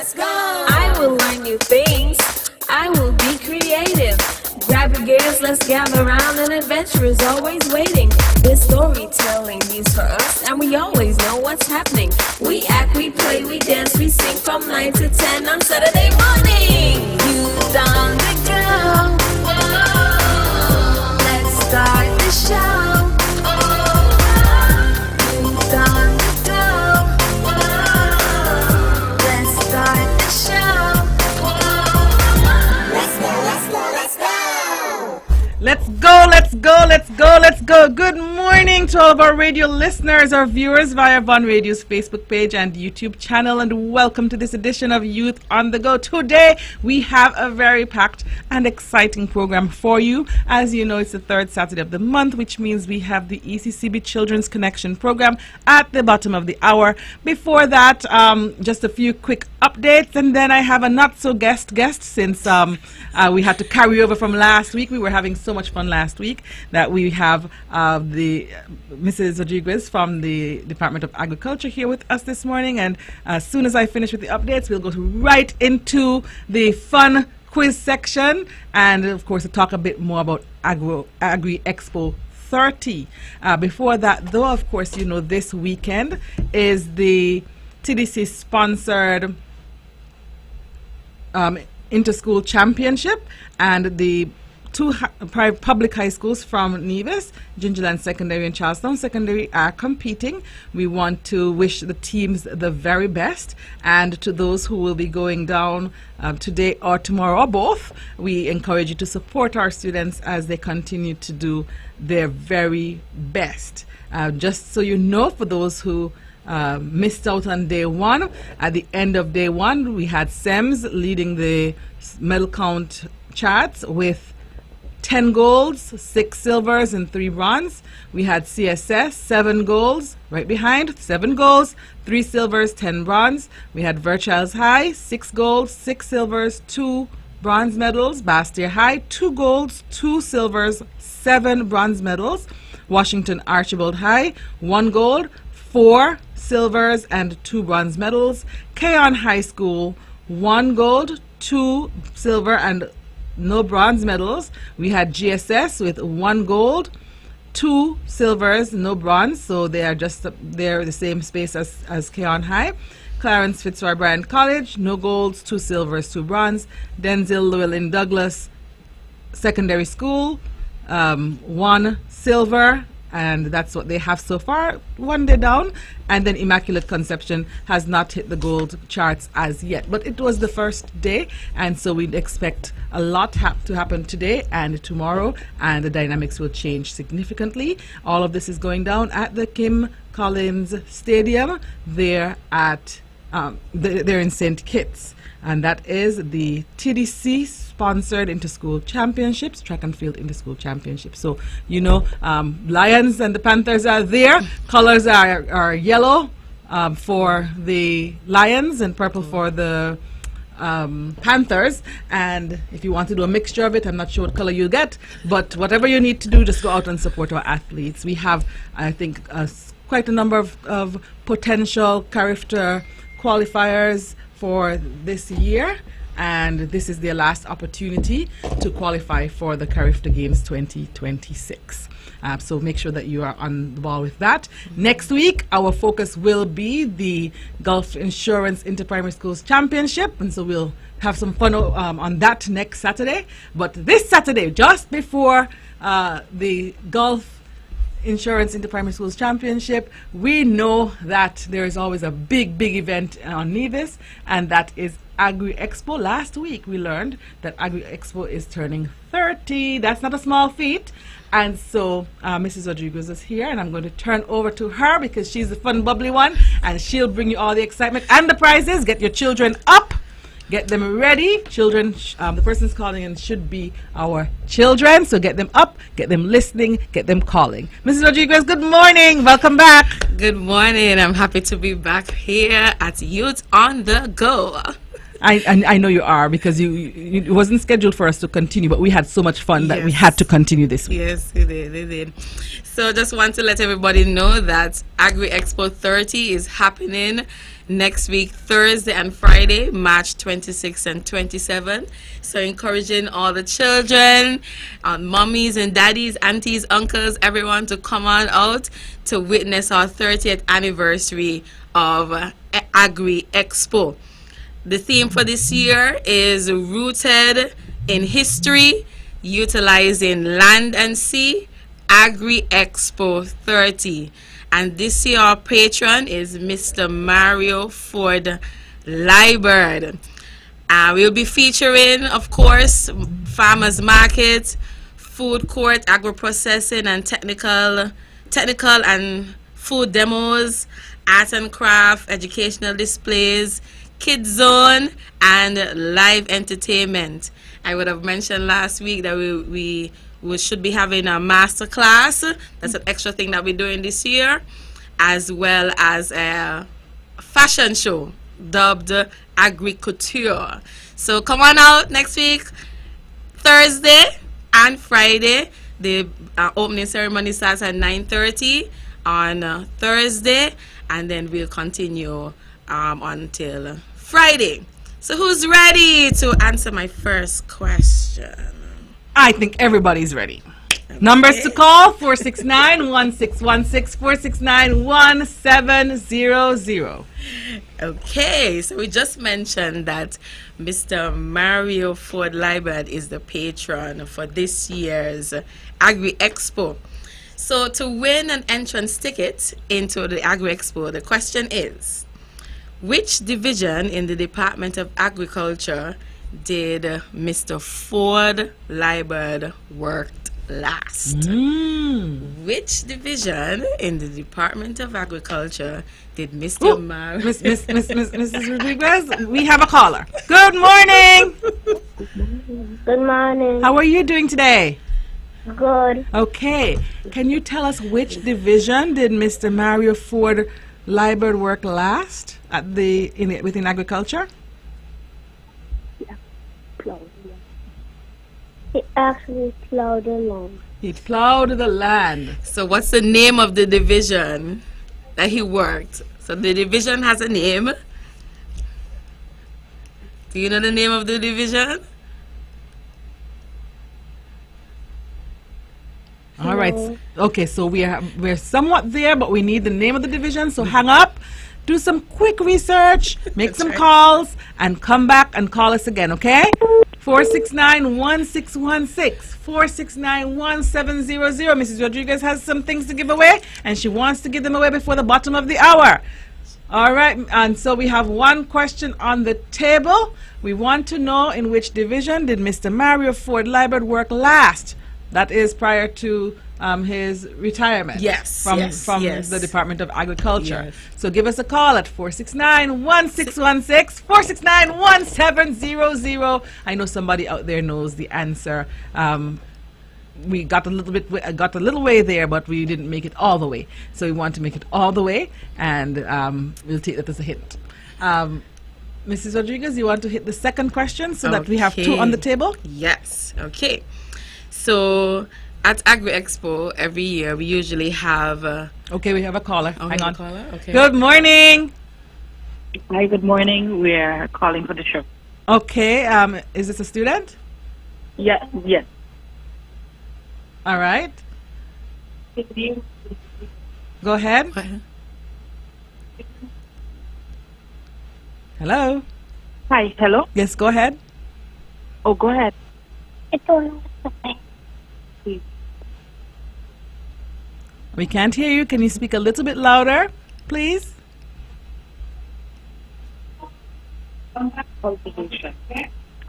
let's go. I will learn new things. I will be creative. Grab your gears, let's gather around. An adventure is always waiting. This storytelling is for us, and we always know what's happening. We act, we play, we dance, we sing from 9 to 10 on Saturday morning. Youth on the go. Whoa. Let's start the show. Youth on the go. Whoa. Let's start the show. Let's go, let's go, let's go. Let's go, let's go, let's go, let's go. Good morning to all of our radio listeners, our viewers via Von Radio's Facebook page and YouTube channel, and welcome to this edition of Youth on the Go. Today, we have a very packed and exciting program for you. As you know, it's the third Saturday of the month, which means we have the ECCB Children's Connection program at the bottom of the hour. Before that, just a few quick updates, and then I have a not-so-guest since we had to carry over from last week. We were having so much fun last week that we have the Mrs. Rodriguez from the Department of Agriculture here with us this morning, and as soon as I finish with the updates, we'll go right into the fun quiz section and of course to talk a bit more about Agri Expo 30. Before that though, of course, you know, this weekend is the TDC sponsored inter-school championship, and the two public high schools from Nevis, Gingerland Secondary and Charlestown Secondary, are competing. We want to wish the teams the very best, and to those who will be going down today or tomorrow or both, we encourage you to support our students as they continue to do their very best. Just so you know, for those who missed out on day one, at the end of day one, we had SEMS leading the medal count charts with 10 golds, 6 silvers, and 3 bronze. We had CSS, 7 golds, right behind, 7 golds, 3 silvers, 10 bronze. We had Virchilds High, 6 golds, 6 silvers, 2 bronze medals. Bastia High, 2 golds, 2 silvers, 7 bronze medals. Washington Archibald High, 1 gold, 4 silvers, and 2 bronze medals. Keon High School, 1 gold, 2 silver, and no bronze medals. We had GSS with 1 gold, 2 silvers, no bronze, so they are just they're the same space as Keon High. Clarence Fitzroy Bryant College, no golds, 2 silvers, 2 bronze. Denzel Llewellyn Douglas Secondary School, 1 silver, and that's what they have so far, 1 day down. And then Immaculate Conception has not hit the gold charts as yet, but it was the first day, and so we'd expect a lot to happen today and tomorrow, and the dynamics will change significantly. All of this is going down at the Kim Collins Stadium there at they're in St. Kitts, and that is the TDC sponsored inter-school championships, track and field inter-school championships. So, you know, Lions and the Panthers are there. Colors are yellow for the Lions and purple for the Panthers. And if you want to do a mixture of it, I'm not sure what color you'll get, but whatever you need to do, just go out and support our athletes. We have, I think, quite a number of potential Carifta qualifiers for this year, and this is their last opportunity to qualify for the Carifta Games 2026. So make sure that you are on the ball with that. Next week, our focus will be the Gulf Insurance Inter-Primary Schools Championship, and so we'll have some fun on that next Saturday. But this Saturday, just before the Gulf Insurance Inter-Primary Schools Championship, we know that there is always a big event on Nevis, and that is Agri Expo. Last week we learned that Agri Expo is turning 30. That's not a small feat. And so Mrs. Rodriguez is here, and I'm going to turn over to her because she's the fun, bubbly one, and she'll bring you all the excitement and the prizes. Get your children up. Get them ready. Children, the person's calling in should be our children. So get them up, get them listening, get them calling. Mrs. Rodriguez, good morning. Welcome back. Good morning. I'm happy to be back here at Youth on the Go. I know you are, because it wasn't scheduled for us to continue, but we had so much fun that we had to continue this week. Yes, we did. So just want to let everybody know that Agri Expo 30 is happening next week, Thursday and Friday, March 26th and 27th. So encouraging all the children, mummies and daddies, aunties, uncles, everyone to come on out to witness our 30th anniversary of Agri Expo. The theme for this year is Rooted in History, Utilizing Land and Sea, Agri Expo 30. And this year our patron is Mr. Mario Ford Liebert. We'll be featuring, of course, farmers market, food court, agro-processing and technical and food demos, art and craft, educational displays, kids zone, and live entertainment. I would have mentioned last week that we should be having a master class. That's an extra thing that we're doing this year, as well as a fashion show dubbed Agriculture. So come on out next week, Thursday and Friday. The opening ceremony starts at 9:30 on Thursday, and then we'll continue until Friday. So who's ready to answer my first question? I think everybody's ready. Okay. Numbers to call: 469-1616, 469-1700. Okay, so we just mentioned that Mr. Mario Ford Liebert is the patron for this year's Agri Expo. So to win an entrance ticket into the Agri Expo, the question is, which division in the Department of Agriculture did Mr. Ford Liebert work last? Which division in the Department of Agriculture did Mr. Mrs. Rodriguez, we have a caller. Good morning. Good morning. How are you doing today? Good. Okay. Can you tell us which division did Mr. Mario Ford Liebert work last at within agriculture? He actually plowed the land. He plowed the land. So what's the name of the division that he worked? So the division has a name. Do you know the name of the division? All right. Okay, so we're somewhat there, but we need the name of the division. So hang up, do some quick research, make some calls, and come back and call us again, okay? 469-1616, 469-1700. Mrs. Rodriguez has some things to give away, and she wants to give them away before the bottom of the hour. All right, and so we have one question on the table. We want to know, in which division did Mr. Mario Ford Liebert work last? That is prior to his retirement. Yes. From the Department of Agriculture. Yes. So give us a call at 469-1616, 469-1700. I know somebody out there knows the answer. We got a little way there, but we didn't make it all the way. So we want to make it all the way, and we'll take that as a hint. Mrs. Rodriguez, you want to hit the second question so that we have two on the table? Yes. Okay. So at Agri Expo every year we usually have. Okay, we have a caller. Hang on. Okay. Good morning. Hi, good morning. We're calling for the show. Okay. Is this a student? Yes. All right. Go ahead. Hello. Hi. Hello. Yes. Go ahead. Oh, go ahead. We can't hear you. Can you speak a little bit louder, please?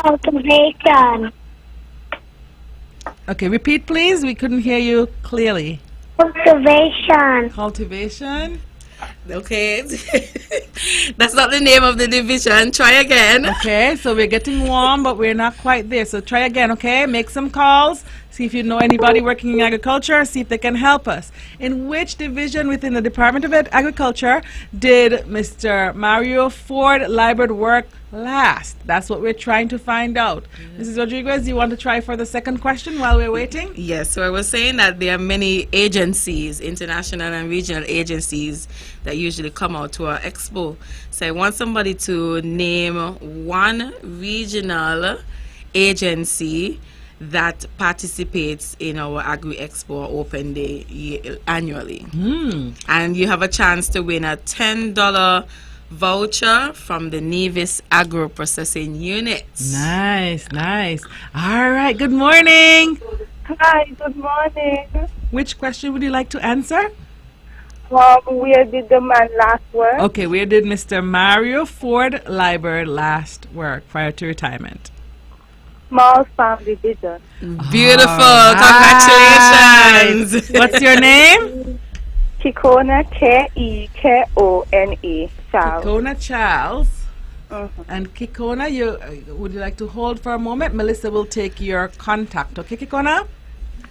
Cultivation. Okay, repeat, please. We couldn't hear you clearly. Cultivation. Okay. That's not the name of the division. Try again. Okay, so we're getting warm, but we're not quite there. So try again, okay? Make some calls. See if you know anybody working in agriculture, see if they can help us. In which division within the Department of Agriculture did Mr. Mario Ford Liebert work last? That's what we're trying to find out. Mrs. Rodriguez, you want to try for the second question while we're waiting? Yes, so I was saying that there are many agencies, international and regional agencies, that usually come out to our expo. So I want somebody to name one regional agency that participates in our Agri Expo or Open Day annually. And you have a chance to win a $10 voucher from the Nevis Agro Processing Unit. Nice, nice. All right, good morning. Hi, good morning. Which question would you like to answer? Where did the man last work? Okay, where did Mr. Mario Ford Liebert last work prior to retirement? Small Farm Division. Beautiful. All right. Congratulations. What's your name? Kekona, Kekone, Charles. Kekona Charles. And Kekona, would you like to hold for a moment? Melissa will take your contact. Okay, Kekona?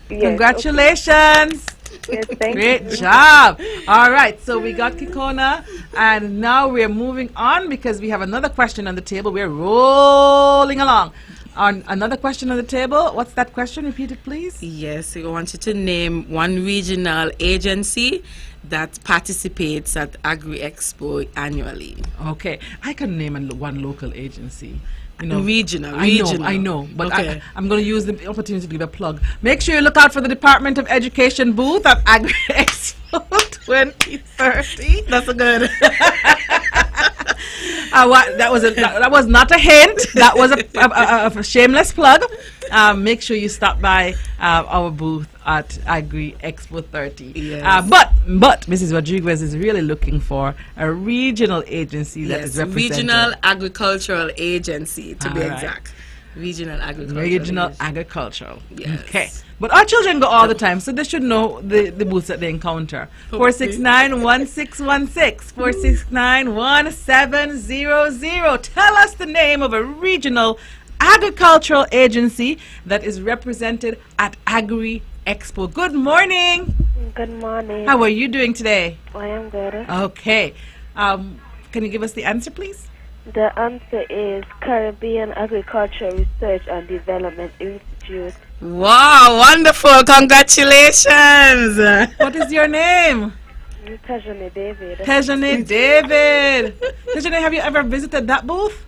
Yes, Congratulations. okay. Yes, thank Great you. job. All right, so we got Kekona, and now we're moving on because we have another question on the table. We're rolling along. On another question on the table. What's that question? Repeat it, please. Yes, I want you to name one regional agency that participates at Agri Expo annually. Okay, I can name one local agency. You know, Regional. I know, but Okay. I'm going to use the opportunity to give a plug. Make sure you look out for the Department of Education booth at Agri Expo 2030. That's a good. That was not a hint. That was a shameless plug. Make sure you stop by our booth at Agri Expo 30. Yes. But Mrs. Rodriguez is really looking for a regional agency that is represented. Regional Agricultural Agency, to be All right. exact. Regional Agricultural Regional Agency. Agricultural. Yes. Okay. But our children go all the time, so they should know the booths that they encounter. 469-1616, 469-1700. Tell us the name of a regional agricultural agency that is represented at Agri Expo. Good morning. Good morning. How are you doing today? I am good. Okay. Can you give us the answer, please? The answer is Caribbean Agriculture Research and Development Institute. Wow, wonderful. Congratulations. What is your name? Tajane David. Tejane David. Tejane, have you ever visited that booth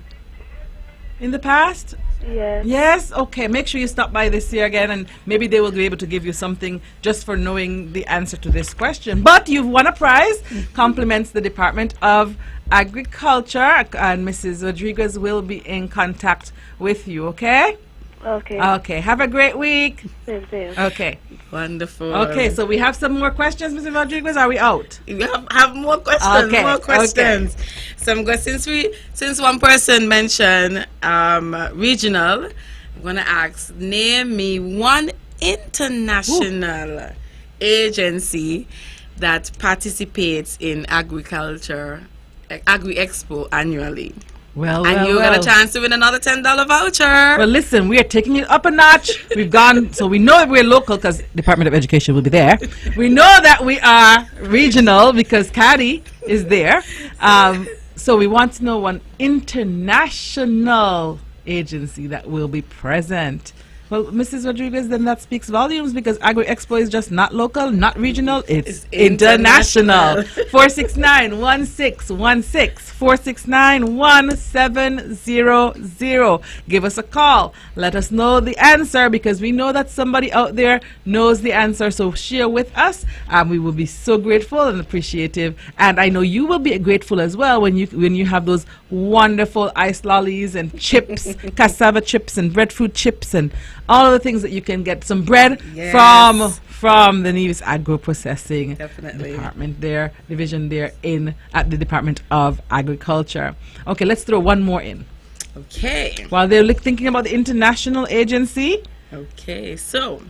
in the past? Yes. Yes? Okay, make sure you stop by this year again and maybe they will be able to give you something just for knowing the answer to this question. But you've won a prize. Compliments the Department of Agriculture, and Mrs. Rodriguez will be in contact with you, okay? Okay. Okay, have a great week. Same thing. Okay. Wonderful. Okay, so we have some more questions, Mrs. Rodriguez. Are we out? We have more questions. Okay, More questions. Some questions. Since one person mentioned regional, I'm gonna ask. Name me one international agency that participates in Agri Expo annually. Well, And you got a chance to win another $10 voucher. Well, listen, we are taking it up a notch. We've gone, so we know that we're local because Department of Education will be there. We know that we are regional because Caddy is there. So we want to know one international agency that will be present. Well, Mrs. Rodriguez, then that speaks volumes because Agri Expo is just not local, not regional, it's international. 469-1616, 469-1700. Give us a call. Let us know the answer because we know that somebody out there knows the answer. So share with us. We will be so grateful and appreciative. And I know you will be grateful as well when you have those wonderful ice lollies and chips, cassava chips and breadfruit chips and all of the things that you can get. Some bread from the Nevis Agro Processing Department there, division there at the Department of Agriculture. Okay, let's throw one more in. Okay. While they're thinking about the international agency. Okay, so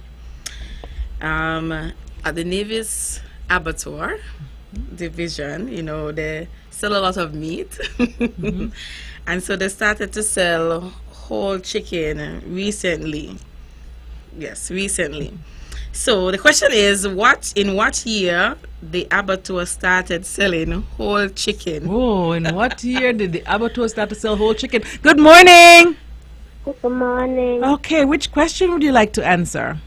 at the Nevis Abattoir division, they sell a lot of meat. And so they started to sell whole chicken recently. Yes, recently. So the question is, in what year the abattoir started selling whole chicken? Oh, in what year did the abattoir start to sell whole chicken? Good morning. Good morning. Okay, which question would you like to answer?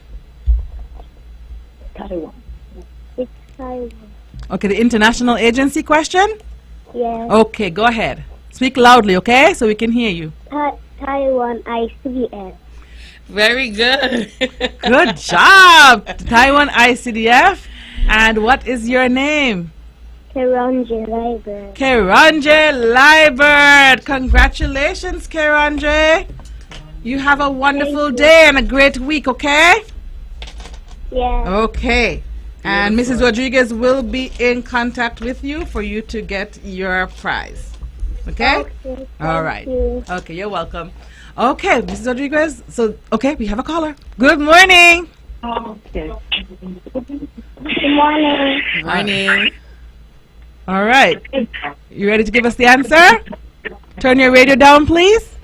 Taiwan. It's Taiwan. Okay, the international agency question? Yes. Okay, go ahead. Speak loudly, okay? So we can hear you. Taiwan ICS. Very good. Good job, Taiwan ICDF. And what is your name? Keranje Library. Keranje Liebert. Congratulations, Keranje. You have a wonderful day and a great week, okay? Yes. Okay. And Mrs. Rodriguez will be in contact with you for you to get your prize. Okay? Okay, All right. you. Okay, you're welcome. Okay, Mrs. Rodriguez. So, okay, we have a caller. Good morning. Okay. Good morning. Morning. All right. You ready to give us the answer? Turn your radio down, please.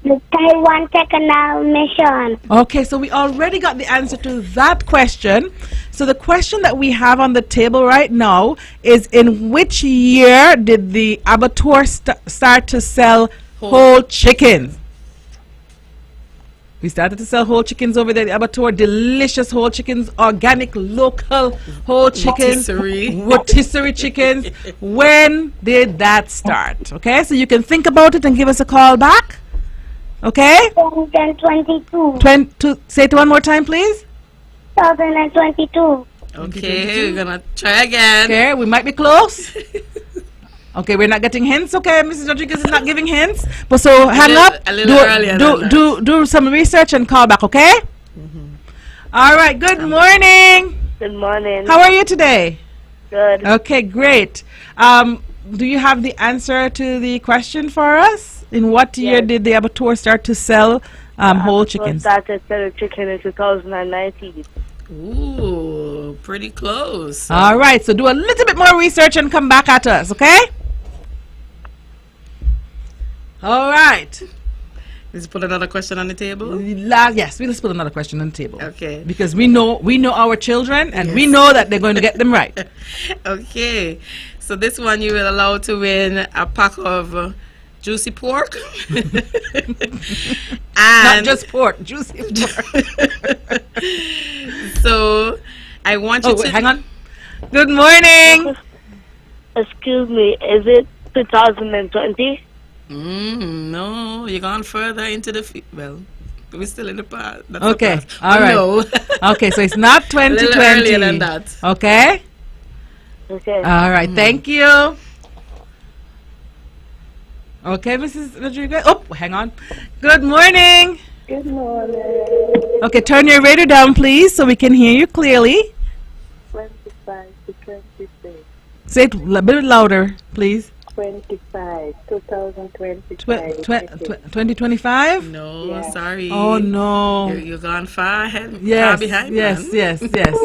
The Taiwan Technical Mission. Okay, so we already got the answer to that question. So the question that we have on the table right now is, in which year did the abattoir start to sell whole chickens? We started to sell whole chickens over there at the abattoir. Delicious whole chickens, organic, local whole chickens, rotisserie chickens. When did that start? Okay, so you can think about it and give us a call back. Okay? 2022. Say it one more time, please. 2022. Okay, we're gonna try again. Okay, we might be close. Okay, we're not getting hints. Okay, Mrs. Rodriguez is not giving hints. But so hang up. A little earlier than that. Do some research and call back. Okay. All right. Good morning. Good morning. How are you today? Good. Okay, great. Do you have the answer to the question for us? In what year did the abattoir start to sell whole chickens? Started selling chicken in 2019. Ooh, pretty close. All right. So do a little bit more research and come back at us. Okay. All right. Let's put another question on the table. Yes, let's put another question on the table. Okay. Because we know our children, and we know that they're going to get them right. Okay. So this one you will allow to win a pack of juicy pork. Not just pork, juicy pork. So I want you wait, to hang on. Good morning. Excuse me, is it 2020? No, you're gone further into the well. We're still in the past. That's Okay, the past. all right. No. Okay, so it's not 2020. A little earlier than that. Okay. Okay. All right. Thank you. Okay, Mrs. Rodriguez. Oh, hang on. Good morning. Good morning. Okay, turn your radio down, please, so we can hear you clearly. 25 to 26. Say it a bit louder, please. 25, 2025. 2025? No, Yeah. sorry. Oh no. You're gone far ahead. Far Yes, behind. yes, man. yes.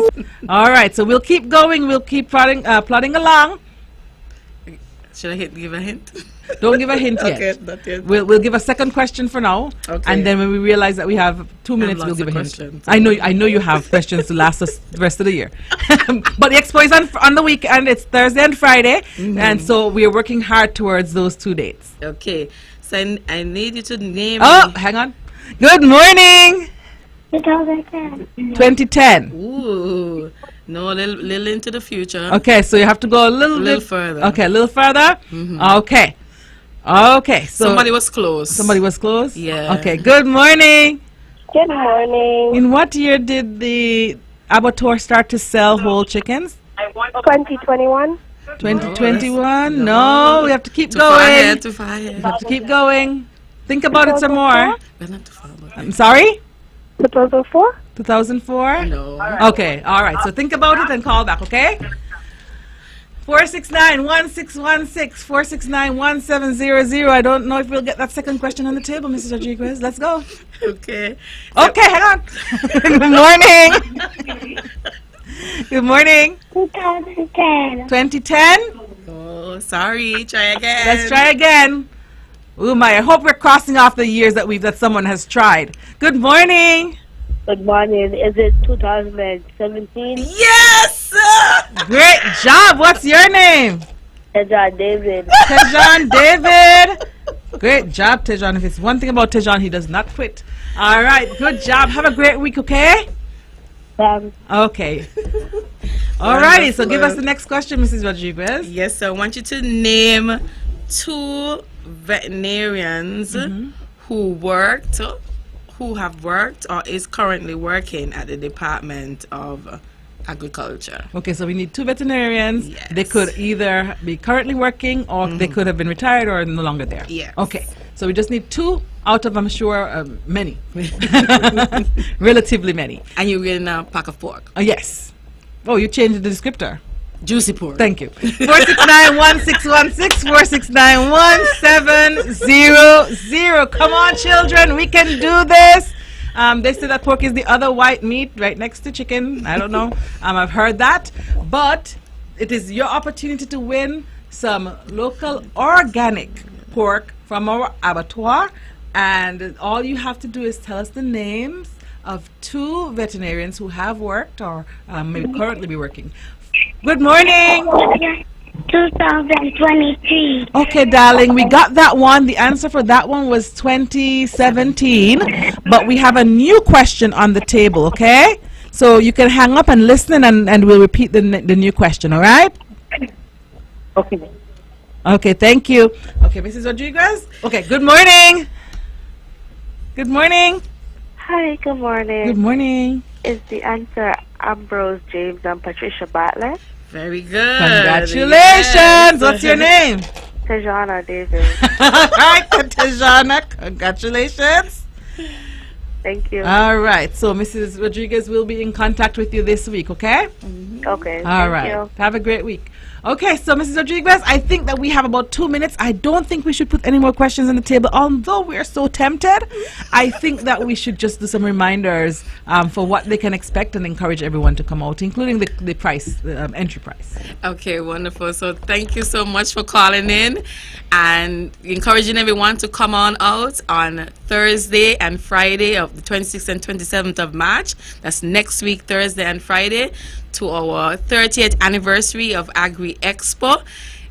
All right, so we'll keep going. We'll keep plodding along. Should I give a hint? Don't give a hint yet. Okay, not yet. We'll give a second question for now, Okay. and then when we realize that we have 2 minutes, we'll lots give a of hint. questions. I know you have questions to last us the rest of the year. But the expo is on the weekend. It's Thursday and Friday, and so we are working hard towards those 2 dates. Okay. So I need you to name. Oh, me. hang on. Good morning. 2010. 2010. Ooh. No, a little into the future. Okay, so you have to go a little Little bit further. Okay, a little further. Okay. Okay. So Somebody was close. somebody was close. Yeah. Okay. Good morning. Good morning. In what year did the abattoir start to sell whole chickens? 2021. 2021? No, we have to keep Too far ahead, going. too far ahead. We have to keep going. Think about it some more. We're not too far. But I'm sorry? 2004. 2004? no. Okay, all right. So think about it and call back, okay? 469-1616, 469-1700. I don't know if we'll get that second question on the table, Mrs. Rodriguez. Let's go. Okay. Okay, hang on. Good morning. Good morning. 2010. 2010? Oh, sorry. Try again. Let's try again. Oh my, I hope we're crossing off the years that someone has tried. Good morning. Good morning. Is it 2017? Yes! Great job. What's your name? Tejan David. Tejan David. Great job, Tejan. If it's one thing about Tejan, he does not quit. All right, good job. Have a great week, okay? Okay. All righty, so give us the next question, Mrs. Rodriguez. Yes, so I want you to name 2 veterinarians who have worked or is currently working at the Department of Agriculture. Okay, so we need 2 veterinarians. Yes. They could either be currently working or they could have been retired or no longer there. Yes. Okay, so we just need 2 out of, I'm sure, many. Relatively many. And you're getting a pack of pork. Yes. Oh, you changed the descriptor. Juicy pork. Thank you. 469-1616, 469-1700. Come on, children, we can do this. They say that pork is the other white meat right next to chicken. I don't know. I've heard that. But it is your opportunity to win some local organic pork from our abattoir. And all you have to do is tell us the names of 2 veterinarians who have worked or may currently be working. Good morning. 2023. Okay, darling, we got that one. The answer for that one was 2017, but we have a new question on the table, okay? So you can hang up and listen, and we'll repeat the new question, all right? Okay. Okay, thank you. Okay, Mrs. Rodriguez? Okay, good morning. Good morning. Hi, good morning. Good morning. Is the answer Ambrose James and Patricia Bartlett? Very good. Congratulations. Yes. What's your name? Tejana David. All right, Tejana, congratulations. Thank you. All right, so Mrs. Rodriguez will be in contact with you this week, okay? Okay. All right. You. Have a great week. Okay, so Mrs. Rodriguez, I think that we have about 2 minutes. I don't think we should put any more questions on the table, although we're so tempted. I think that we should just do some reminders for what they can expect and encourage everyone to come out, including the price, the entry price. Okay, wonderful. So thank you so much for calling in and encouraging everyone to come on out on Thursday and Friday of the 26th and 27th of March. That's next week, Thursday and Friday, to our 30th anniversary of Agri Expo.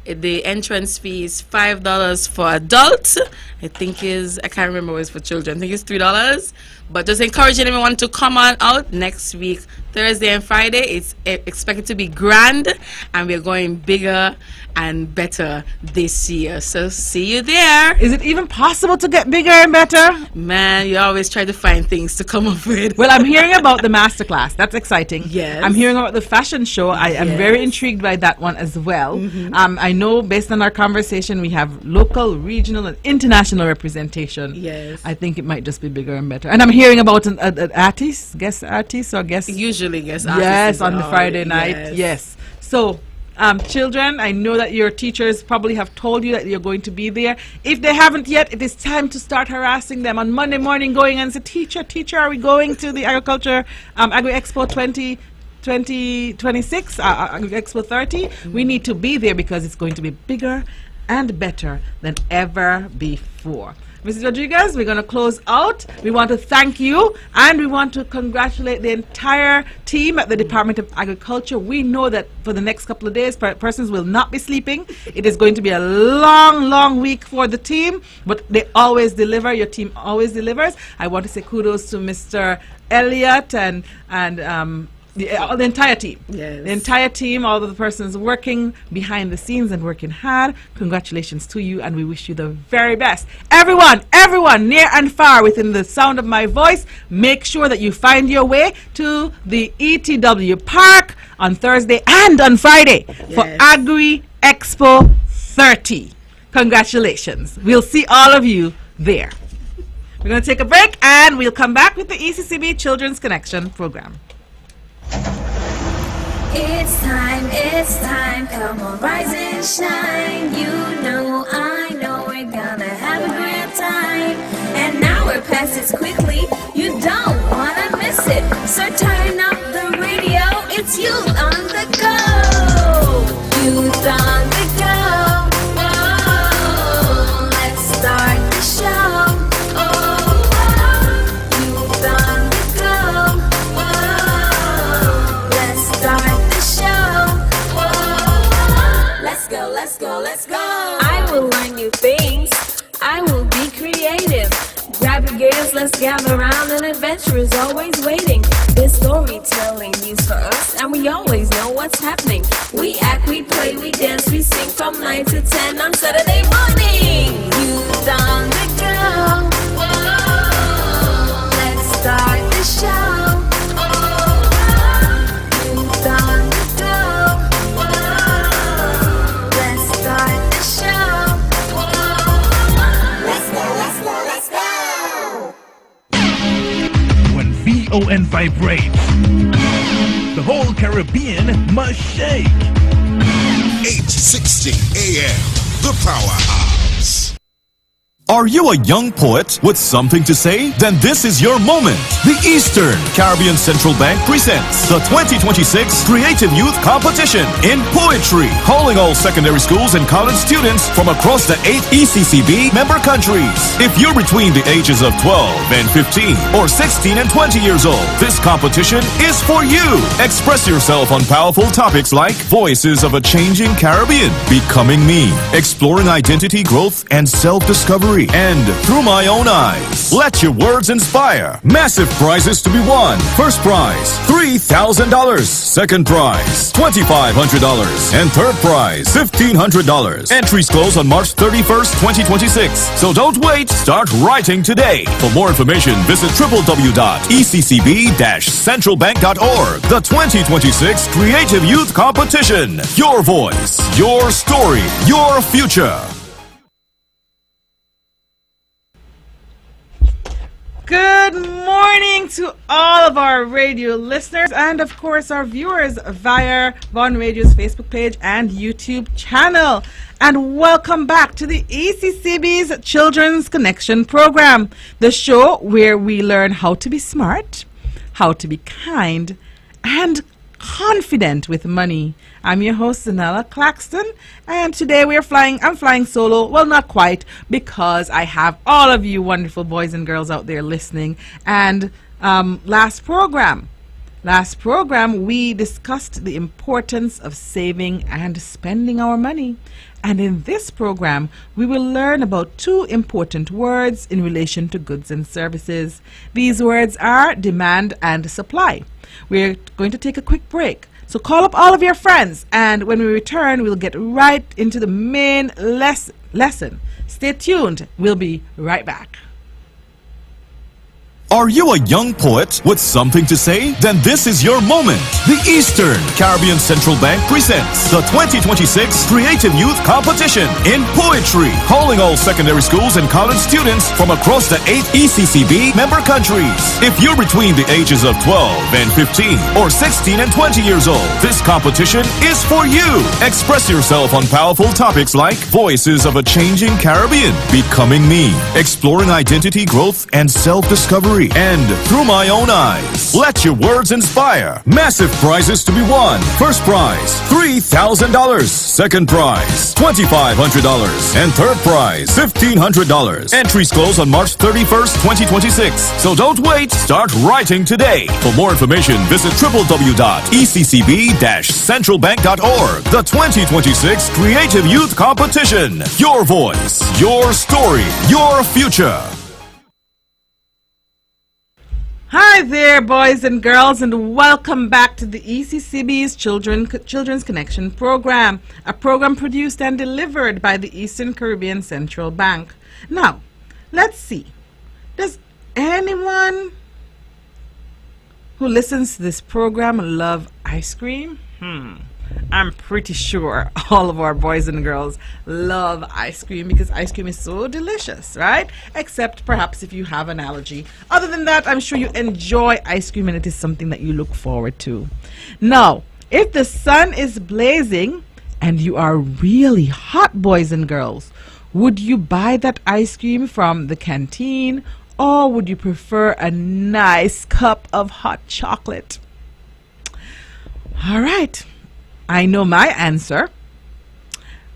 The entrance fee is $5 for adults. I can't remember what it's for children. I think it's $3. But just encouraging everyone to come on out next week, Thursday and Friday. It's expected to be grand, and we're going bigger and better this year. So see you there. Is it even possible to get bigger and better? Man, you always try to find things to come up with. Well, I'm hearing about the masterclass. That's exciting. Yes. I'm hearing about the fashion show. I am very intrigued by that one as well. I know based on our conversation, we have local, regional, and international representation. Yes. I think it might just be bigger and better. And I'm hearing about an artist, guest artist or guest. Usually guest Yes, artists on the are- Friday night. Yes. So, children, I know that your teachers probably have told you that you're going to be there. If they haven't yet, it is time to start harassing them on Monday morning, going and say, teacher, are we going to the Agriculture Agri Expo 2026, Agri Expo 30? We need to be there because it's going to be bigger and better than ever before. Mrs. Rodriguez, we're going to close out. We want to thank you, and we want to congratulate the entire team at the Department of Agriculture. We know that for the next couple of days, persons will not be sleeping. It is going to be a long, long week for the team, but they always deliver. Your team always delivers. I want to say kudos to Mr. Elliott and the entire team. Yes. The entire team, all of the persons working behind the scenes and working hard. Congratulations to you, and we wish you the very best. Everyone, near and far within the sound of my voice, make sure that you find your way to the ETW Park on Thursday and on Friday for Agri Expo 30. Congratulations. We'll see all of you there. We're going to take a break, and we'll come back with the ECCB Children's Connection program. It's time, come on, rise and shine. You know, I know we're gonna have a great time. An hour passes quickly, you don't wanna miss it. So turn up the radio, it's youth on the go. Youth on the go. Whoa, let's start let's go. I will learn new things. I will be creative. Grab your gears, let's gather around. An adventure is always waiting. There's storytelling news for us, and we always know what's happening. We act, we play, we dance, we sing from 9 to 10 on Saturday morning. Youth on the go. Whoa. Let's start the show. Youth on the go. Whoa. Let's start the show. Whoa. Let's go, let's go, let's go. When VON vibrates, the whole Caribbean must shake. 860 AM, the Powerhouse. Are you a young poet with something to say? Then this is your moment. The Eastern Caribbean Central Bank presents the 2026 Creative Youth Competition in Poetry, calling all secondary schools and college students from across the 8 ECCB member countries. If you're between the ages of 12 and 15 or 16 and 20 years old, this competition is for you. Express yourself on powerful topics like Voices of a Changing Caribbean, Becoming Me, Exploring Identity Growth and Self-Discovery, and Through My Own Eyes. Let your words inspire. Massive prizes to be won. First prize, $3,000. Second prize, $2,500. And third prize, $1,500. Entries close on March 31st, 2026. So don't wait. Start writing today. For more information, visit www.eccb-centralbank.org. The 2026 Creative Youth Competition. Your voice, your story, your future. Good morning to all of our radio listeners and, of course, our viewers via Von Radio's Facebook page and YouTube channel. And welcome back to the ECCB's Children's Connection program, the show where we learn how to be smart, how to be kind, and confident with money. I'm your host, Zahnela Claxton, and today I'm flying solo. Well, not quite, because I have all of you wonderful boys and girls out there listening. And last program, we discussed the importance of saving and spending our money. And in this program, we will learn about two important words in relation to goods and services. These words are demand and supply. We're going to take a quick break. So call up all of your friends, and when we return, we'll get right into the main lesson. Stay tuned. We'll be right back. Are you a young poet with something to say? Then this is your moment. The Eastern Caribbean Central Bank presents the 2026 Creative Youth Competition in Poetry, calling all secondary schools and college students from across the 8 ECCB member countries. If you're between the ages of 12 and 15 or 16 and 20 years old, this competition is for you. Express yourself on powerful topics like Voices of a Changing Caribbean, Becoming Me, Exploring Identity Growth and Self-Discovery, and Through My Own Eyes. Let your words inspire. Massive prizes to be won. First prize, $3,000. Second prize, $2,500. And third prize, $1,500. Entries close on March 31st, 2026. So don't wait. Start writing today. For more information, visit www.eccb-centralbank.org. The 2026 Creative Youth Competition. Your voice, your story, your future. Hi there, boys and girls, and welcome back to the ECCB's Children's Connection program, a program produced and delivered by the Eastern Caribbean Central Bank. Now, let's see. Does anyone who listens to this program love ice cream? I'm pretty sure all of our boys and girls love ice cream because ice cream is so delicious, right? Except perhaps if you have an allergy. Other than that, I'm sure you enjoy ice cream and it is something that you look forward to. Now, if the sun is blazing and you are really hot, boys and girls, would you buy that ice cream from the canteen, or would you prefer a nice cup of hot chocolate? All right. I know my answer.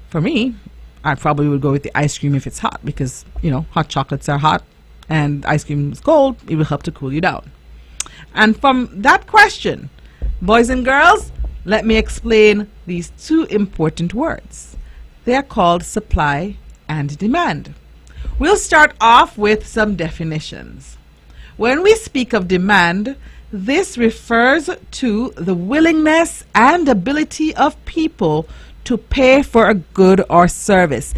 For me, I probably would go with the ice cream if it's hot because, you know, hot chocolates are hot and ice cream is cold. It will help to cool you down. And from that question, boys and girls, let me explain these two important words. They are called supply and demand. We'll start off with some definitions. When we speak of demand, this refers to the willingness and ability of people to pay for a good or service.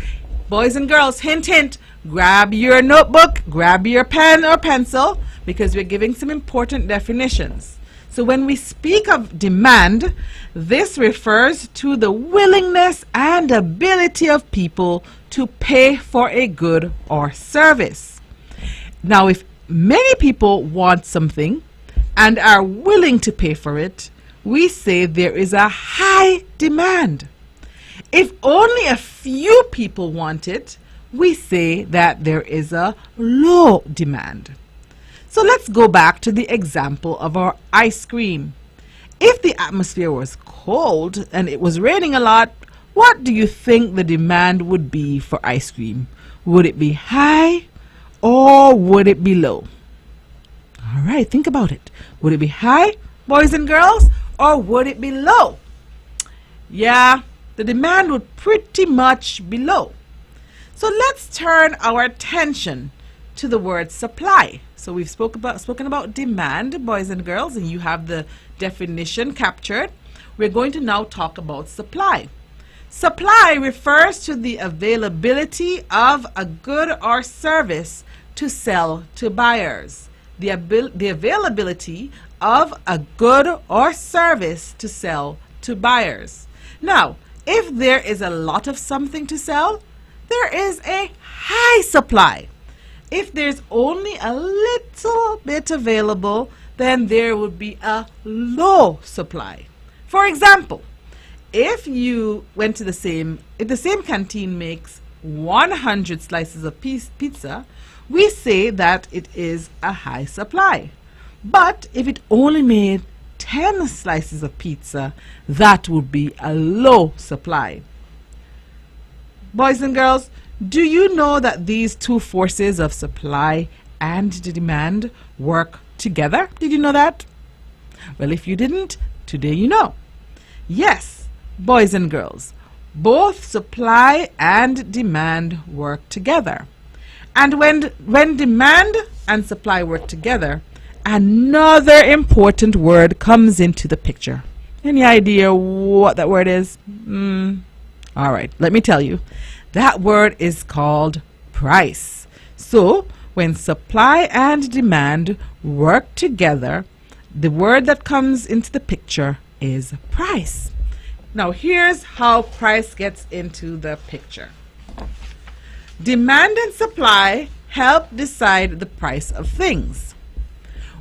Boys and girls, hint, hint, grab your notebook, grab your pen or pencil, because we're giving some important definitions. So when we speak of demand, this refers to the willingness and ability of people to pay for a good or service. Now, if many people want something and are willing to pay for it, we say there is a high demand. If only a few people want it, we say that there is a low demand. So let's go back to the example of our ice cream. If the atmosphere was cold and it was raining a lot, what do you think the demand would be for ice cream? Would it be high or would it be low? All right, think about it. Would it be high, boys and girls, or would it be low? Yeah, the demand would pretty much be low. So let's turn our attention to the word supply. So we've spoken about demand, boys and girls, and you have the definition captured. We're going to now talk about supply. Supply refers to the availability of a good or service to sell to buyers. The availability of a good or service to sell to buyers. Now, if there is a lot of something to sell, there is a high supply. If there's only a little bit available, then there would be a low supply. For example, if you went to if the same canteen makes 100 slices of pizza, we say that it is a high supply. But if it only made 10 slices of pizza, that would be a low supply. Boys and girls, do you know that these two forces of supply and demand work together? Did you know that? Well, if you didn't, today you know. Yes, boys and girls, both supply and demand work together. And when demand and supply work together, another important word comes into the picture. Any idea what that word is? All right, let me tell you. That word is called price. So, when supply and demand work together, the word that comes into the picture is price. Now, here's how price gets into the picture. Demand and supply help decide the price of things.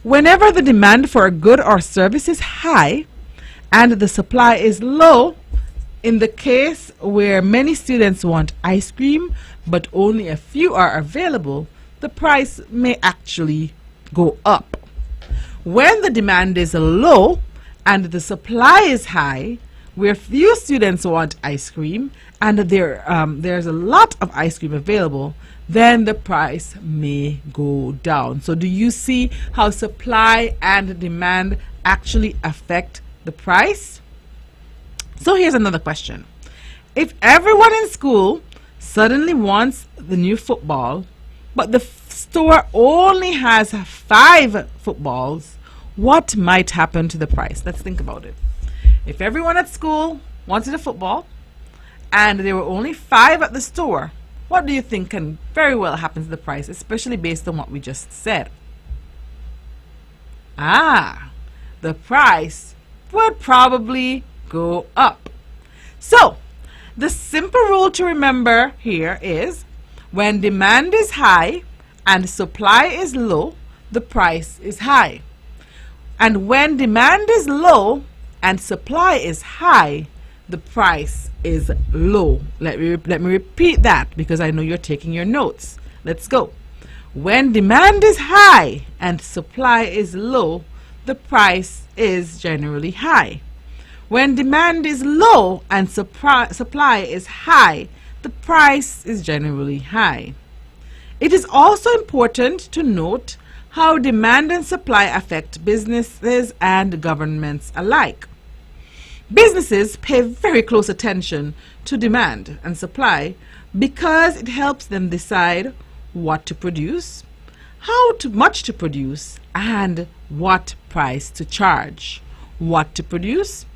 Whenever the demand for a good or service is high and the supply is low, in the case where many students want ice cream but only a few are available, the price may actually go up. When the demand is low and the supply is high, where few students want ice cream and there's a lot of ice cream available, then the price may go down. So do you see how supply and demand actually affect the price? So here's another question. If everyone in school suddenly wants the new football, but the store only has 5 footballs, what might happen to the price? Let's think about it. If everyone at school wanted a football and there were only 5 at the store, what do you think can very well happen to the price, especially based on what we just said? The price would probably go up. So, the simple rule to remember here is when demand is high and supply is low, the price is high. And when demand is low and supply is high, the price is low. Let me repeat that because I know you're taking your notes. Let's go. When demand is high and supply is low, the price is generally high. When demand is low and supply is high, the price is generally high. It is also important to note how demand and supply affect businesses and governments alike. Businesses pay very close attention to demand and supply because it helps them decide what to produce, much to produce, and what price to charge. What to produce,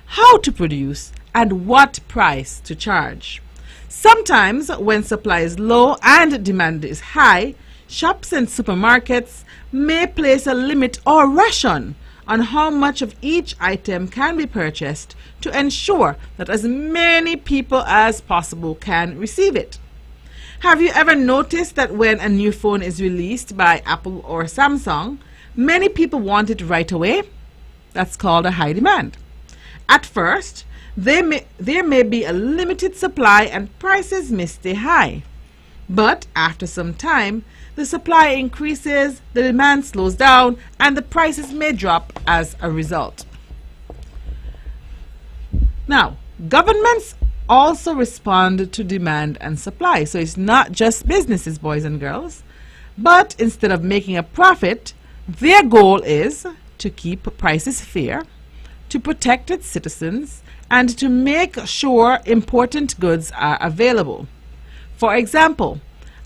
how to produce, and what price to charge. Sometimes when supply is low and demand is high, shops and supermarkets may place a limit or ration on how much of each item can be purchased to ensure that as many people as possible can receive it. Have you ever noticed that when a new phone is released by Apple or Samsung, many people want it right away? That's called a high demand. At first, there may be a limited supply and prices may stay high. But after some time, the supply increases, the demand slows down, and the prices may drop as a result. Now, governments also respond to demand and supply. So it's not just businesses, boys and girls. But instead of making a profit, their goal is to keep prices fair, to protect its citizens, and to make sure important goods are available. For example,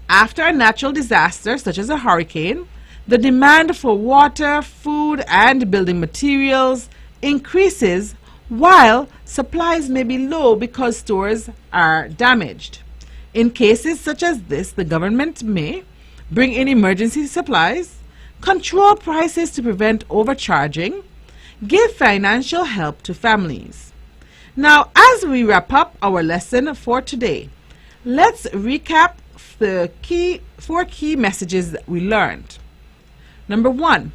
after a natural disaster such as a hurricane, the demand for water, food, and building materials increases while supplies may be low because stores are damaged. In cases such as this, the government may bring in emergency supplies, control prices to prevent overcharging, give financial help to families. Now, as we wrap up our lesson for today, let's recap the four key messages that we learned. Number 1,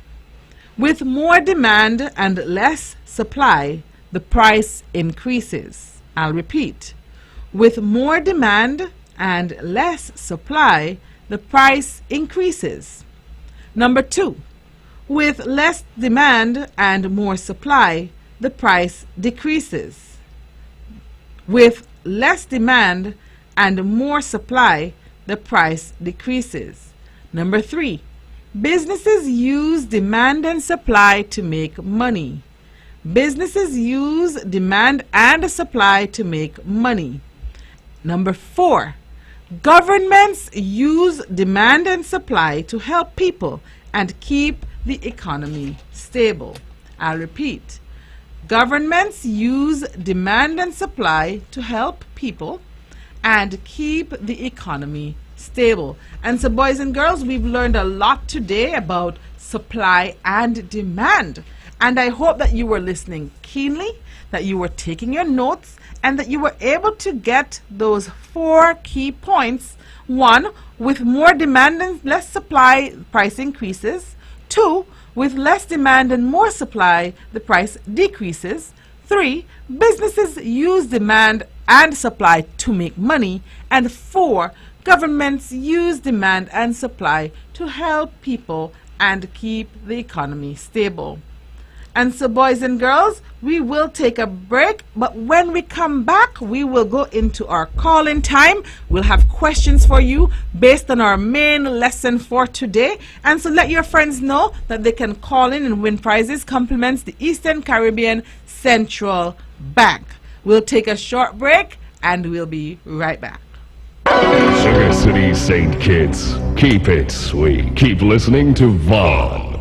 with more demand and less supply, the price increases. I'll repeat. With more demand and less supply, the price increases. Number 2, with less demand and more supply, the price decreases. With less demand and more supply, the price decreases. Number 3, businesses use demand and supply to make money. Businesses use demand and supply to make money. Number 4, governments use demand and supply to help people and keep the economy stable. I'll repeat. Governments use demand and supply to help people and keep the economy stable. And so, boys and girls, we've learned a lot today about supply and demand. And I hope that you were listening keenly, that you were taking your notes, and that you were able to get those 4 key points. 1, with more demand and less supply, price increases. 2, with less demand and more supply, the price decreases. 3, businesses use demand and supply to make money. And 4, governments use demand and supply to help people and keep the economy stable. And so, boys and girls, we will take a break, but when we come back, we will go into our call-in time. We'll have questions for you based on our main lesson for today. And so let your friends know that they can call in and win prizes, compliments the Eastern Caribbean Central Bank. We'll take a short break, and we'll be right back. Sugar City St. Kitts, keep it sweet. Keep listening to Vaughn.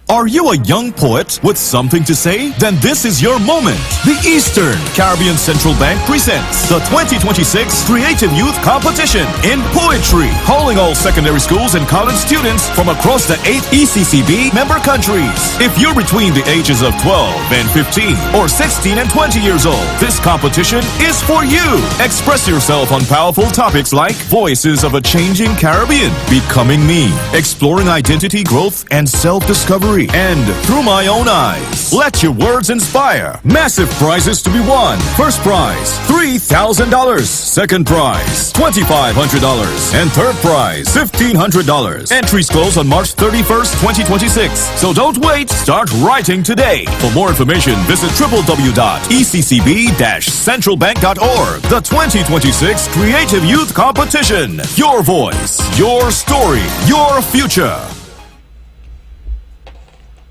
Are you a young poet with something to say? Then this is your moment. The Eastern Caribbean Central Bank presents the 2026 Creative Youth Competition in Poetry, calling all secondary schools and college students from across the 8 ECCB member countries. If you're between the ages of 12 and 15 or 16 and 20 years old, this competition is for you. Express yourself on powerful topics like Voices of a Changing Caribbean, Becoming Me, Exploring Identity, Growth, and Self-Discovery, and Through My Own Eyes. Let your words inspire. Massive prizes to be won. First prize, $3,000. Second prize, $2,500. And third prize, $1,500. Entries close on March 31st, 2026. So don't wait. Start writing today. For more information, visit www.eccb-centralbank.org. The 2026 Creative Youth Competition. Your voice, your story, your future.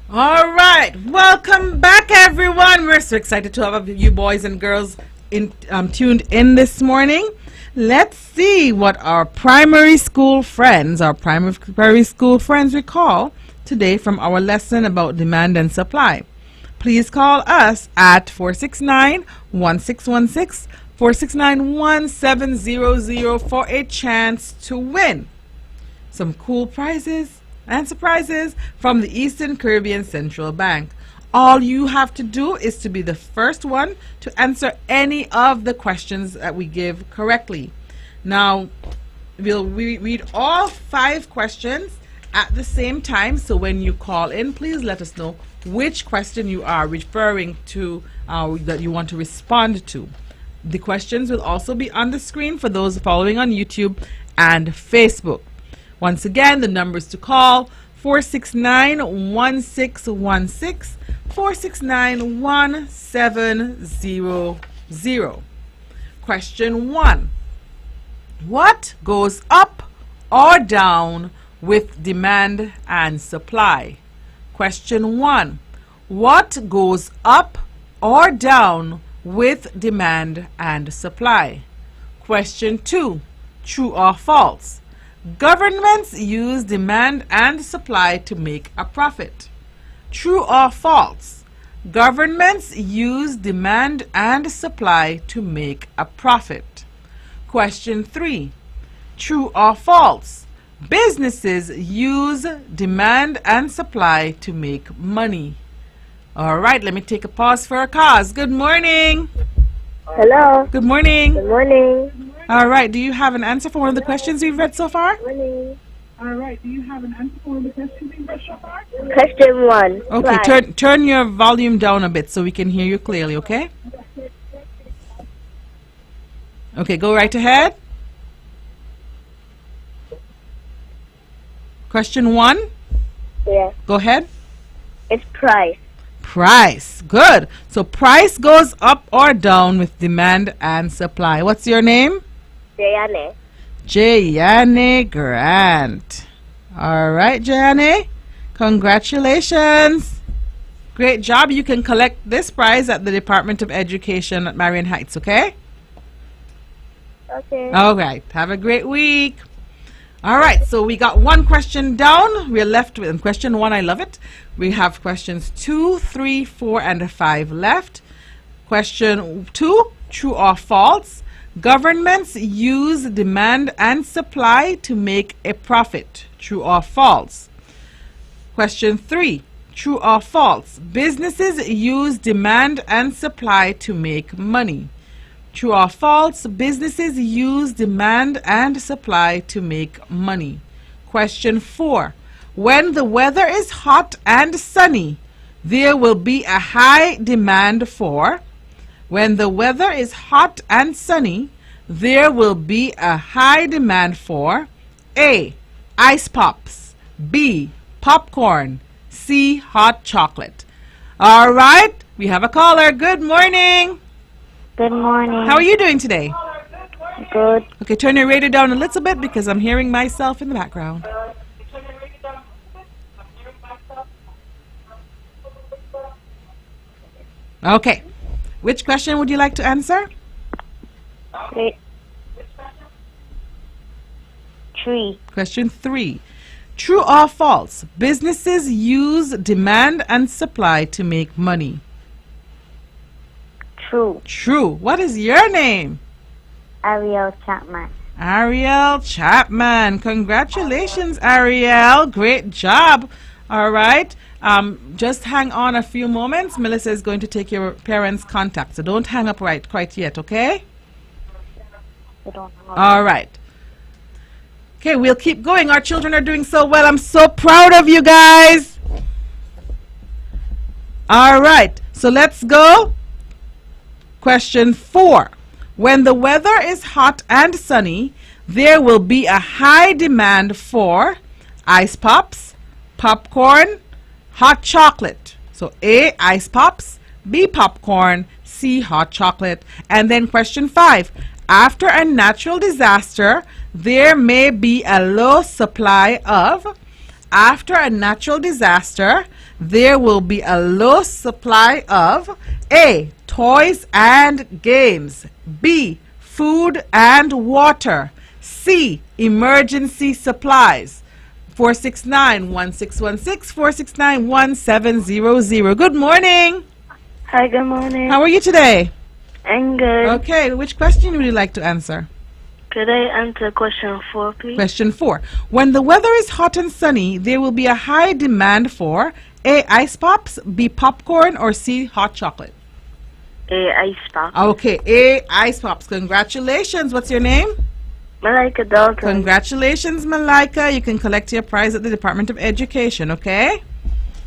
All right, welcome back, everyone. We're so excited to have you boys and girls tuned in this morning. Let's see what our primary school friends recall today from our lesson about demand and supply. Please call us at 469-1616, 469-1700 for a chance to win some cool prizes and surprises from the Eastern Caribbean Central Bank. All you have to do is to be the first one to answer any of the questions that we give correctly. Now, we'll read all 5 questions at the same time, so when you call in, please let us know which question you are referring to that you want to respond to. The questions will also be on the screen for those following on YouTube and Facebook. Once again, the numbers to call: 469-1616, 469-1700. Question 1. What goes up or down with demand and supply? Question 1. What goes up or down with demand and supply? Question 2. True or false? Governments use demand and supply to make a profit. True or false? Governments use demand and supply to make a profit. Question 3. True or false? Businesses use demand and supply to make money. All right, let me take a pause for a cause. Good morning. Hello. Good morning. Good morning. All right, do you have an answer for one of the questions we've read so far? Morning. Question 1. Okay, Price. turn your volume down a bit so we can hear you clearly, okay? Okay, go right ahead. Question 1. Yeah. Go ahead. It's price. Price. Good. So price goes up or down with demand and supply. What's your name? Jayane. Jayane Grant. All right, Jayane. Congratulations. Great job. You can collect this prize at the Department of Education at Marion Heights, okay? Okay. All right. Have a great week. All right. So we got one question down. We're left with question 1. I love it. We have questions 2, 3, 4, and 5 left. Question 2. True or false? Governments use demand and supply to make a profit. True or false? Question 3. True or false? Businesses use demand and supply to make money. True or false? Businesses use demand and supply to make money. Question 4. When the weather is hot and sunny, there will be a high demand for. When the weather is hot and sunny, there will be a high demand for A. Ice pops, B. Popcorn, C. Hot chocolate. All right, we have a caller. Good morning. Good morning. How are you doing today? Good. Okay, turn your radio down a little bit because I'm hearing myself in the background. Okay. Which question would you like to answer? 3. Question 3. True or false? Businesses use demand and supply to make money. True. True. What is your name? Ariel Chapman. Ariel Chapman. Congratulations, Ariel. Great job. All right. Just hang on a few moments. Melissa is going to take your parents' contact. So don't hang up quite yet, okay? All right. Okay, we'll keep going. Our children are doing so well. I'm so proud of you guys. All right. So let's go. Question 4. When the weather is hot and sunny, there will be a high demand for ice pops, popcorn, hot chocolate. So A, ice pops, B, popcorn, C, hot chocolate. And then question 5. After a natural disaster, there may be a low supply of after a natural disaster, there will be a low supply of A, toys and games, B, food and water, C, emergency supplies. 469-1616, 469-1700. Good morning. Hi, good morning. How are you today? I'm good. Okay, which question would you like to answer? Could I answer question 4, please? Question 4. When the weather is hot and sunny, there will be a high demand for A, ice pops, B, popcorn, or C, hot chocolate. A, ice pop. Okay, A, ice pops. Congratulations. What's your name? Malika Dalton. Congratulations, Malika. You can collect your prize at the Department of Education, okay?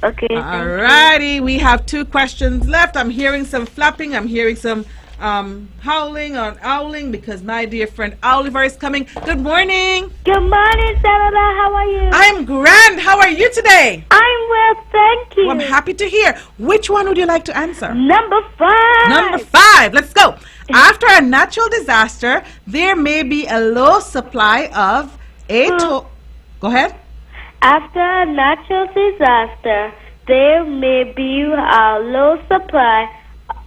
Okay. Alrighty, we have 2 questions left. I'm hearing some flapping. I'm hearing some howling or owling because my dear friend Oliver is coming. Good morning. Good morning, Zahnela. How are you? I'm grand. How are you today? I'm well, thank you. Well, I'm happy to hear. Which one would you like to answer? Number 5. Number 5. Let's go. After a natural disaster, there may be a low supply of Go ahead. After a natural disaster, there may be a low supply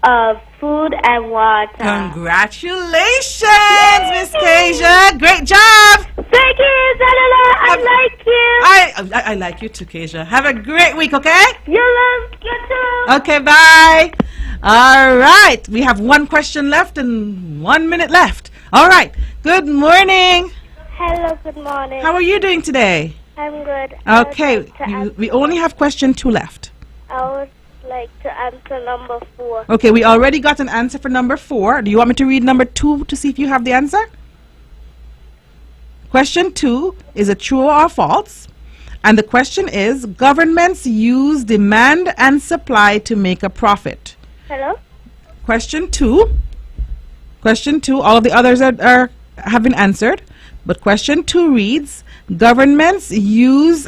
of food and water. Congratulations, Miss Kasia. Great job. Thank you, Zahnela. I like you. I like you too, Kasia. Have a great week, okay? You too. Okay, bye. All right. We have 1 question left and 1 minute left. All right. Good morning. Hello, good morning. How are you doing today? I'm good. Okay. We only have question 2 left. I would like to answer number 4. Okay, we already got an answer for number 4. Do you want me to read number 2 to see if you have the answer? Question 2 is a true or false. And the question is, governments use demand and supply to make a profit. Hello? Question 2. All of the others have been answered. But question 2 reads, governments use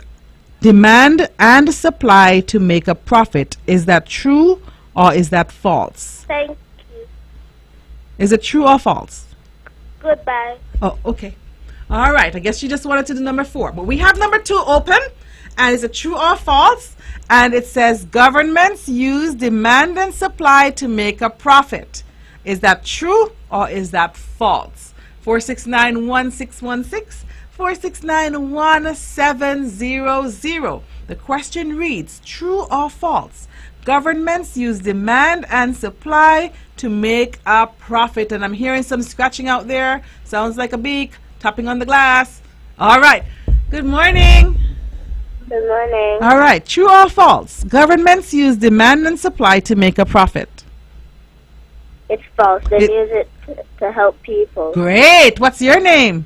demand and supply to make a profit. Is that true or is that false? Thank you. Is it true or false? Goodbye. Oh, okay. All right. I guess you just wanted to do number 4. But we have number 2 open. And is it true or false? And it says governments use demand and supply to make a profit. Is that true or is that false? 469-1616, 469-1700. The question reads, true or false? Governments use demand and supply to make a profit. And I'm hearing some scratching out there. Sounds like a beak tapping on the glass. All right. Good morning. Good morning. All right. True or false? Governments use demand and supply to make a profit. It's false. They use it to help people. Great. What's your name?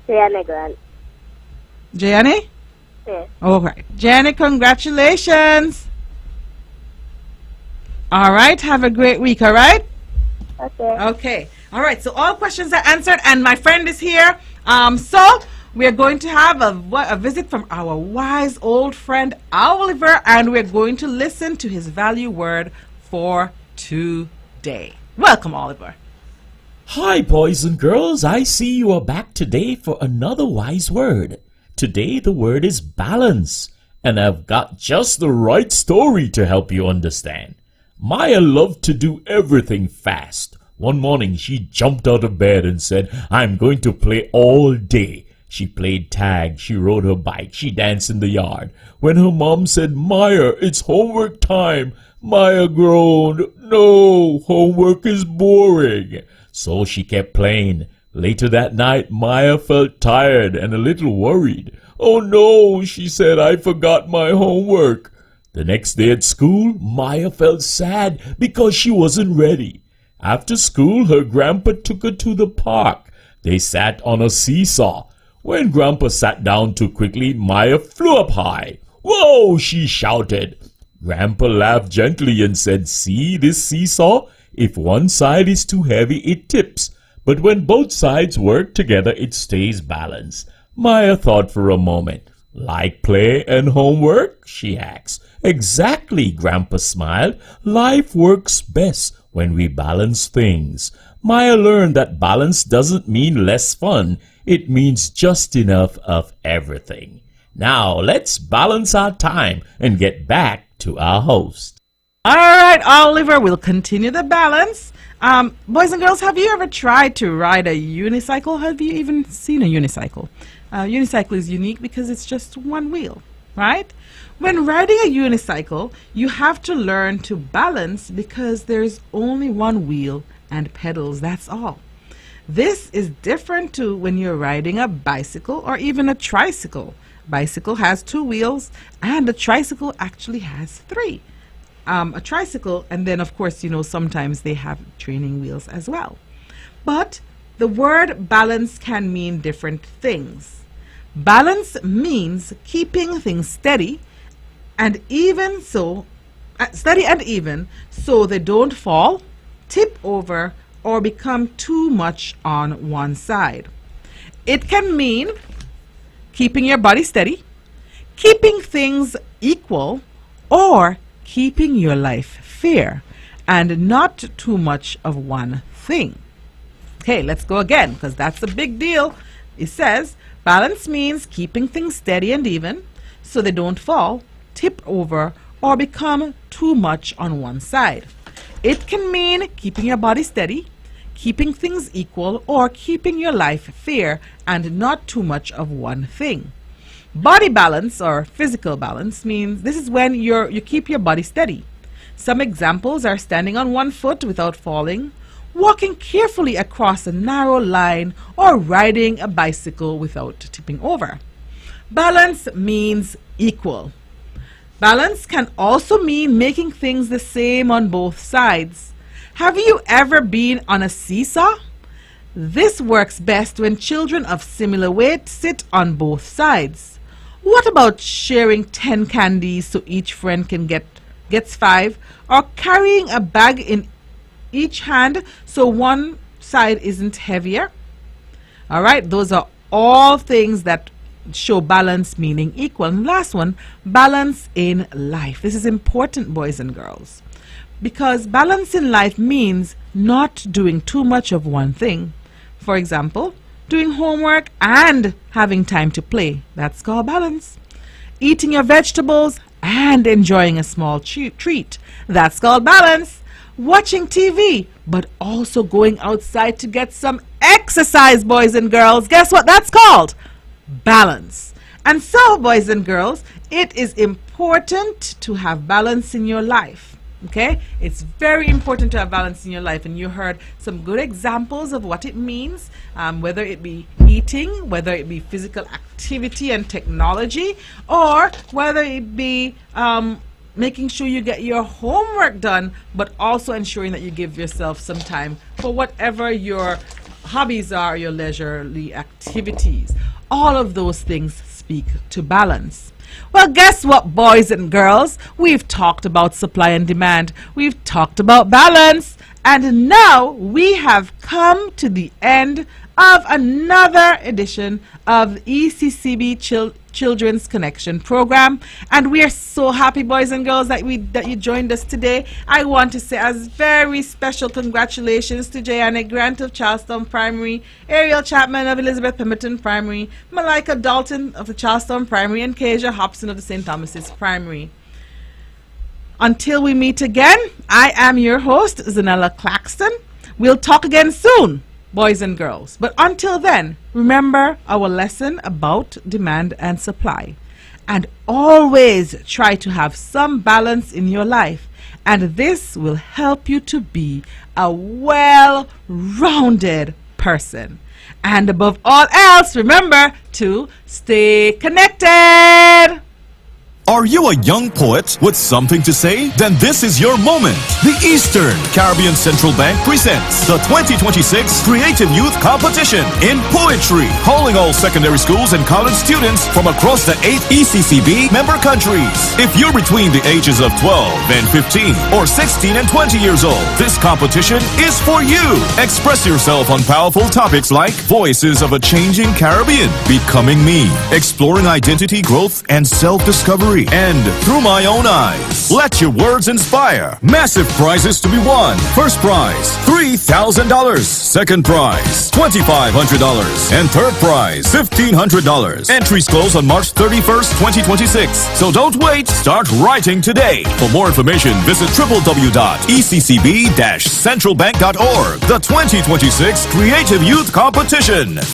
Jayane Grant. Jayane? Yes. All right. Jayane, congratulations. All right. Have a great week. All right? Okay. Okay. All right. So all questions are answered, and my friend is here. So we're going to have a visit from our wise old friend Oliver, and we're going to listen to his value word for today. Welcome, Oliver. Hi, boys and girls. I see you are back today for another wise word. Today, the word is balance, and I've got just the right story to help you understand. Maya loved to do everything fast. One morning, she jumped out of bed and said, I'm going to play all day. She played tag, she rode her bike, she danced in the yard. When her mom said, Maya, it's homework time, Maya groaned, no, homework is boring. So she kept playing. Later that night, Maya felt tired and a little worried. Oh no, she said, I forgot my homework. The next day at school, Maya felt sad because she wasn't ready. After school, her grandpa took her to the park. They sat on a seesaw. When Grandpa sat down too quickly, Maya flew up high. Whoa, she shouted. Grandpa laughed gently and said, see this seesaw? If one side is too heavy, it tips. But when both sides work together, it stays balanced. Maya thought for a moment. Like play and homework? She asked. Exactly, Grandpa smiled. Life works best when we balance things. Maya learned that balance doesn't mean less fun. It means just enough of everything. Now let's balance our time and get back to our host. All right, Oliver, we'll continue the balance. Boys and girls, have you ever tried to ride a unicycle? Have you even seen a unicycle? Unicycle is unique because it's just one wheel, right? When riding a unicycle, you have to learn to balance because there's only one wheel and pedals, that's all. This is different to when you're riding a bicycle or even a tricycle. Bicycle has 2 wheels and a tricycle actually has 3. A tricycle, and then of course, sometimes they have training wheels as well. But the word balance can mean different things. Balance means keeping things steady and even so they don't fall, tip over, or become too much on one side. It can mean keeping your body steady, keeping things equal, or keeping your life fair and not too much of one thing. Okay, let's go again because that's a big deal. It says balance means keeping things steady and even so they don't fall, tip over, or become too much on one side. It can mean keeping your body steady, keeping things equal, or keeping your life fair and not too much of one thing. Body balance or physical balance means this is when you keep your body steady. Some examples are standing on one foot without falling, walking carefully across a narrow line, or riding a bicycle without tipping over. Balance means equal. Balance can also mean making things the same on both sides. Have you ever been on a seesaw? This works best when children of similar weight sit on both sides. What about sharing 10 candies so each friend gets 5, or carrying a bag in each hand so one side isn't heavier? All right, those are all things that show balance meaning equal. And last one, balance in life. This is important, boys and girls, because balance in life means not doing too much of one thing. For example, doing homework and having time to play. That's called balance. Eating your vegetables and enjoying a small treat. That's called balance. Watching TV, but also going outside to get some exercise, boys and girls. Guess what that's called? Balance. And so, boys and girls, it is important to have balance in your life. Okay, it's very important to have balance in your life, and you heard some good examples of what it means, whether it be eating, whether it be physical activity and technology, or whether it be making sure you get your homework done, but also ensuring that you give yourself some time for whatever your hobbies are, your leisurely activities. All of those things speak to balance. Well, guess what, boys and girls? We've talked about supply and demand. We've talked about balance. And now we have come to the end of another edition of ECCB Children's Connection program. And we are so happy, boys and girls, that you joined us today. I want to say a very special congratulations to Jayana Grant of Charlestown Primary, Ariel Chapman of Elizabeth Pemberton Primary, Malika Dalton of the Charlestown Primary, and Kasia Hobson of the St. Thomas's Primary. Until we meet again, I am your host, Zahnela Claxton. We'll talk again soon, boys and girls. But until then, remember our lesson about demand and supply. And always try to have some balance in your life. And this will help you to be a well-rounded person. And above all else, remember to stay connected. Are you a young poet with something to say? Then this is your moment. The Eastern Caribbean Central Bank presents the 2026 Creative Youth Competition in Poetry, calling all secondary schools and college students from across the 8 ECCB member countries. If you're between the ages of 12 and 15 or 16 and 20 years old, this competition is for you. Express yourself on powerful topics like Voices of a Changing Caribbean, Becoming Me, Exploring Identity, Growth, and Self-Discovery, and Through My Own Eyes. Let your words inspire. Massive prizes to be won. First prize, $3,000. Second prize, $2,500. And third prize, $1,500. Entries close on March 31st, 2026. So don't wait. Start writing today. For more information, visit www.eccb-centralbank.org. The 2026 Creative Youth Competition.